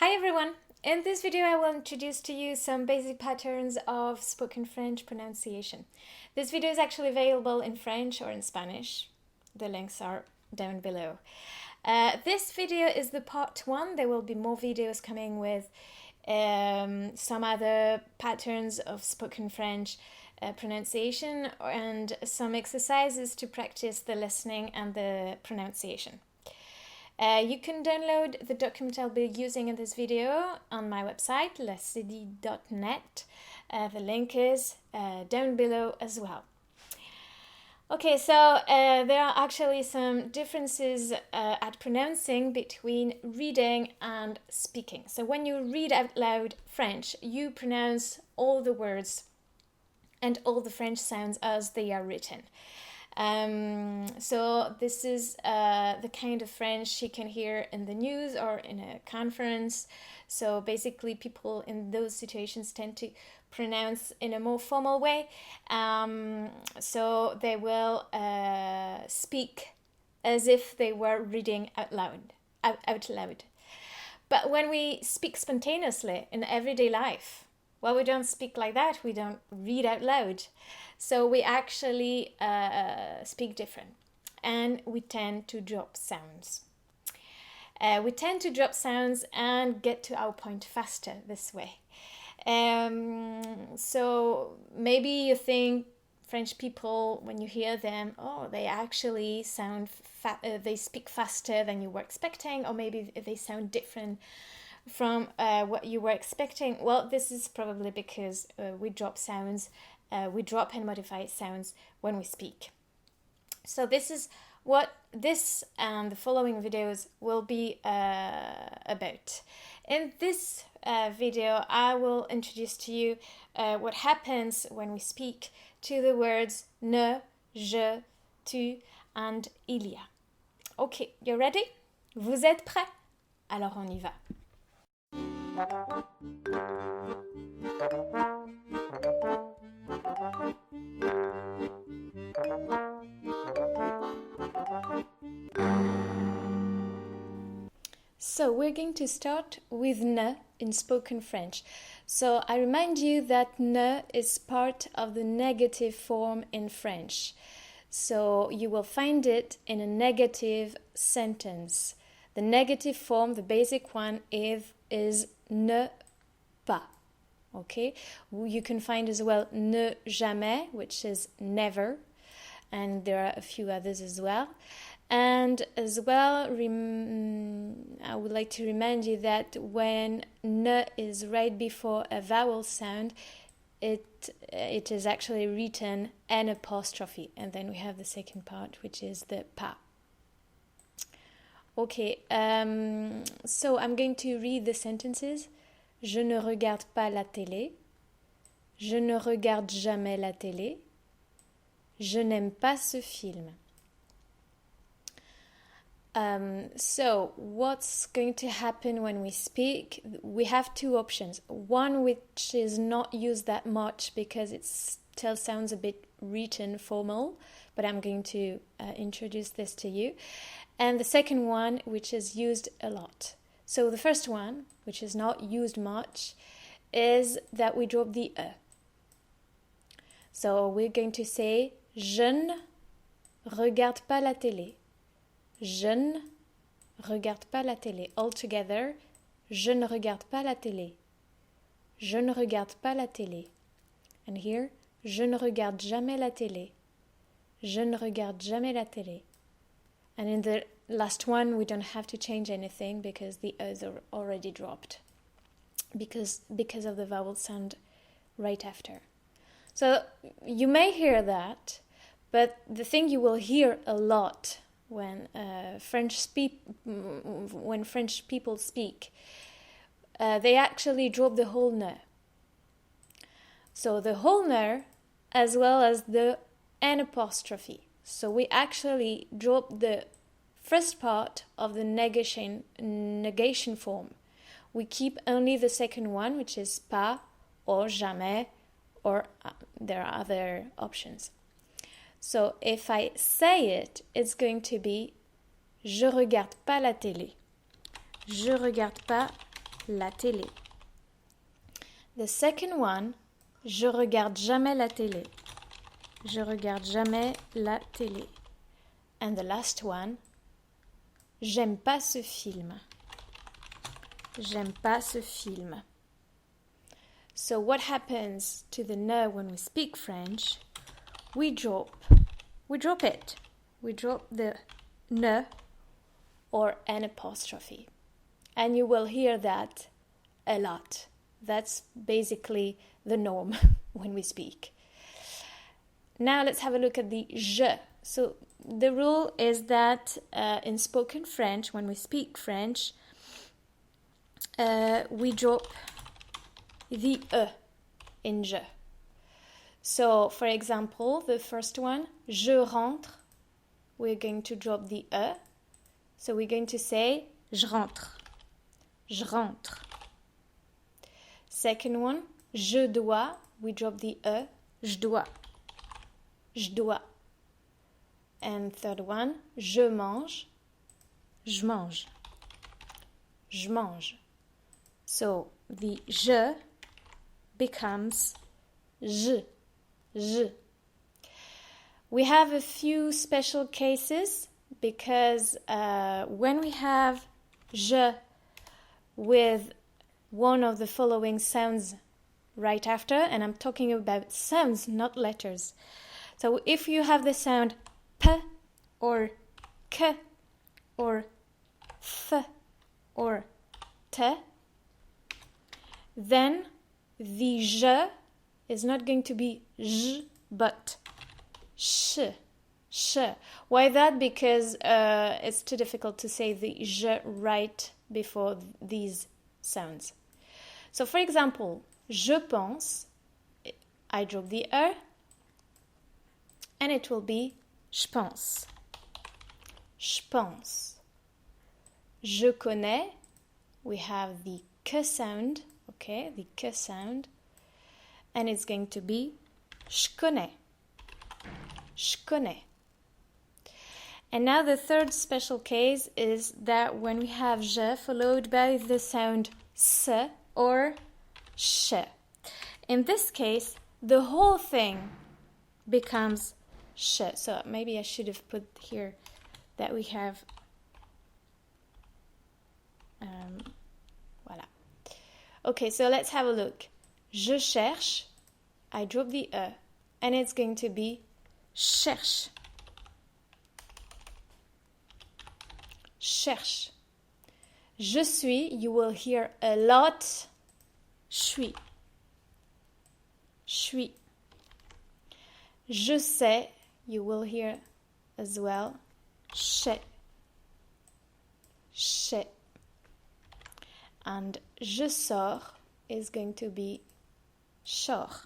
Hi everyone! In this video I will introduce to you some basic patterns of spoken French pronunciation. This video is actually available in French or in Spanish. The links are down below. This video is the part 1. There will be more videos coming with some other patterns of spoken French pronunciation and some exercises to practice the listening and the pronunciation. You can download the document I'll be using in this video on my website, lacd.net. The link is down below as well. Okay, so there are actually some differences at pronouncing between reading and speaking. So when you read out loud French, you pronounce all the words and all the French sounds as they are written. So this is the kind of French you can hear in the news or in a conference. So basically people in those situations tend to pronounce in a more formal way. So they will speak as if they were reading out loud. But when we speak spontaneously in everyday life, well, we don't speak like that. We don't read out loud. So we actually speak different, and we tend to drop sounds. We tend to drop sounds and get to our point faster this way. So maybe you think French people, when you hear them, oh, they actually sound, they speak faster than you were expecting, or maybe they sound different from what you were expecting. Well, this is probably because we drop sounds. We drop and modify sounds when we speak. So this is what this and the following videos will be about. In this video, I will introduce to you what happens when we speak to the words ne, je, tu, and Ilia. Ok, you ready? Vous êtes prêts? Alors on y va. So we're going to start with ne in spoken French. So I remind you that ne is part of the negative form in French. So you will find it in a negative sentence. The negative form, the basic one, is ne pas. Okay, you can find as well ne jamais, which is never, and there are a few others as well. And as well, I would like to remind you that when ne is right before a vowel sound, it is actually written an apostrophe, and then we have the second part, which is the pas. Okay, so I'm going to read the sentences. Je ne regarde pas la télé. Je ne regarde jamais la télé. Je n'aime pas ce film. So what's going to happen when we speak? We have two options. One which is not used that much because it still sounds a bit written, formal, but I'm going to introduce this to you. And the second one, which is used a lot. So the first one, which is not used much, is that we drop the e. So we're going to say je ne regarde pas la télé. Je ne regarde pas la télé. All together, je ne regarde pas la télé. Je ne regarde pas la télé. And here, je ne regarde jamais la télé. Je ne regarde jamais la télé. And in the last one, we don't have to change anything because the O's are already dropped. Because of the vowel sound right after. So you may hear that, but the thing you will hear a lot when French people speak, they actually drop the whole ne. So the whole ne, as well as the an apostrophe. So we actually drop the first part of the negation form. We keep only the second one, which is pas or jamais, or there are other options. So if I say it, it's going to be je regarde pas la télé. Je regarde pas la télé. The second one, je regarde jamais la télé. Je regarde jamais la télé. And the last one, j'aime pas ce film. J'aime pas ce film. So what happens to the ne when we speak French? We drop it. We drop the ne or an apostrophe. And you will hear that a lot. That's basically the norm when we speak. Now let's have a look at the je. So the rule is that in spoken French, when we speak French, we drop the e in je. So, for example, the first one, je rentre, we're going to drop the e. So we're going to say je rentre. Je rentre. Second one, je dois, we drop the e, je dois. Je dois. And third one, je mange, je mange. Je mange. So the je becomes je. Je. We have a few special cases because when we have je with one of the following sounds right after, and I'm talking about sounds, not letters. So if you have the sound p or k or th or t, then the je is not going to be j but sh. Sh. Why that? Because it's too difficult to say the je right before these sounds. So for example, je pense, I drop the e, and it will be je pense. Je pense. Je connais, we have the k sound, okay, the k sound, and it's going to be je connais. Je connais. And now the third special case is that when we have je followed by the sound s or sh. In this case, the whole thing becomes sh. So maybe I should have put here that we have voilà. Okay, so let's have a look. Je cherche, I drop the e, and it's going to be cherche. Cherche. Je suis, you will hear a lot, suis. Suis. Je sais, you will hear as well, sais. Sais. And je sors is going to be sors.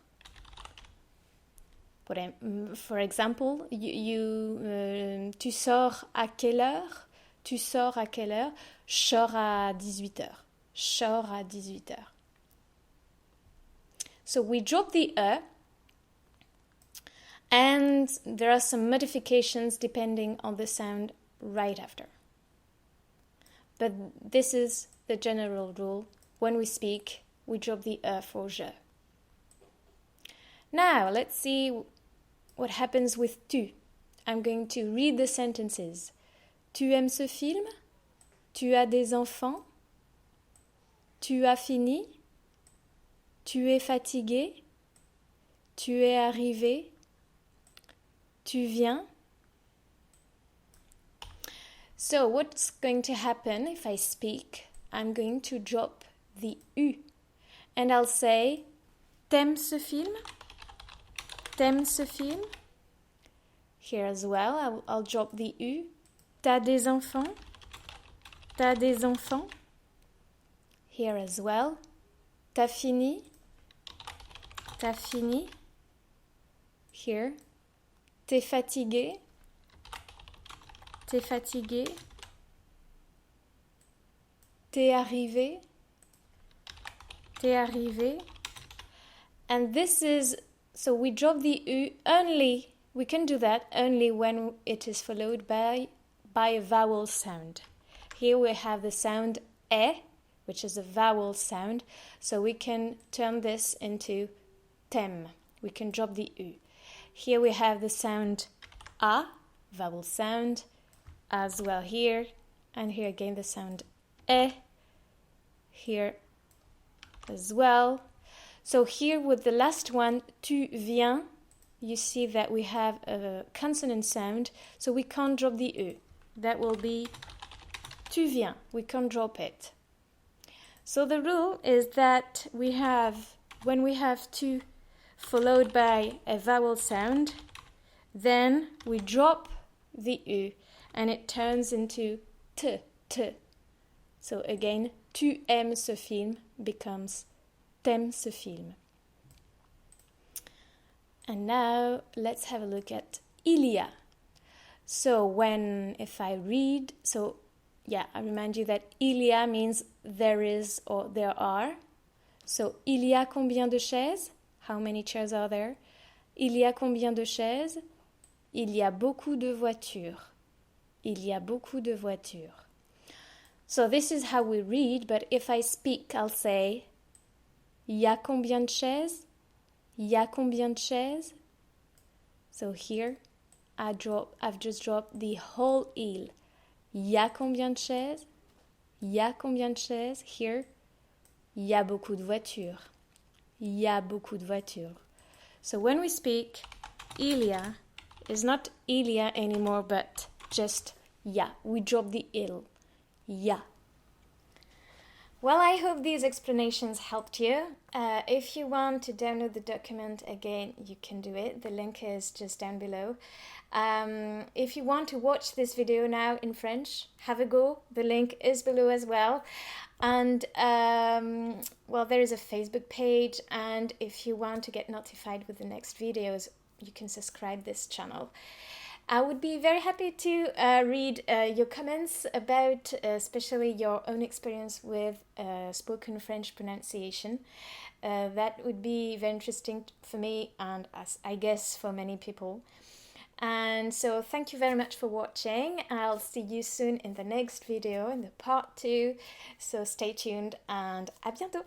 For example, tu sors à quelle heure? Tu sors à quelle heure? Je sors à 18h. Je sors à 18h. So we drop the e, and there are some modifications depending on the sound right after. But this is the general rule. When we speak, we drop the e for je. Now, let's see what happens with tu. I'm going to read the sentences. Tu aimes ce film? Tu as des enfants? Tu as fini? Tu es fatigué? Tu es arrivé? Tu viens? So what's going to happen if I speak? I'm going to drop the U. And I'll say, t'aimes ce film? T'aimes ce film? Here as well, I'll drop the U. T'as des enfants? T'as des enfants? Here as well. T'as fini? T'as fini? Here. T'es fatigué? T'es fatigué? T'es arrivé? T'es arrivé? And this is, so we drop the U only, we can do that only when it is followed by a vowel sound. Here we have the sound e, which is a vowel sound. So we can turn this into t'aime. We can drop the U. Here we have the sound A, vowel sound, as well here. And here again the sound E, here as well. So here with the last one, tu viens, you see that we have a consonant sound, so we can't drop the E. That will be tu viens, we can't drop it. So the rule is that when we have tu followed by a vowel sound, then we drop the U and it turns into t. So again, tu aimes ce film becomes t'aimes ce film. And now let's have a look at Ilia. So if I read, I remind you that Ilia means there is or there are. So il y a combien de chaises? How many chairs are there? Il y a combien de chaises? Il y a beaucoup de voitures. Il y a beaucoup de voitures. So this is how we read, but if I speak, I'll say il y a combien de chaises? Il y a combien de chaises? So here I've just dropped the whole il. Il y a combien de chaises? Il y a combien de chaises? Here, il y a beaucoup de voitures. Il y a beaucoup de voitures. So when we speak, Ilia is not Ilia anymore, but just ya. We drop the il. Ya. Well, I hope these explanations helped you. If you want to download the document again, you can do it. The link is just down below. If you want to watch this video now in French, have a go. The link is below as well. And there is a Facebook page, and if you want to get notified with the next videos, you can subscribe this channel. I would be very happy to read your comments about especially your own experience with spoken French pronunciation. That would be very interesting for me, and I guess for many people. And so thank you very much for watching. I'll see you soon in the next video, in the part 2. So stay tuned and à bientôt!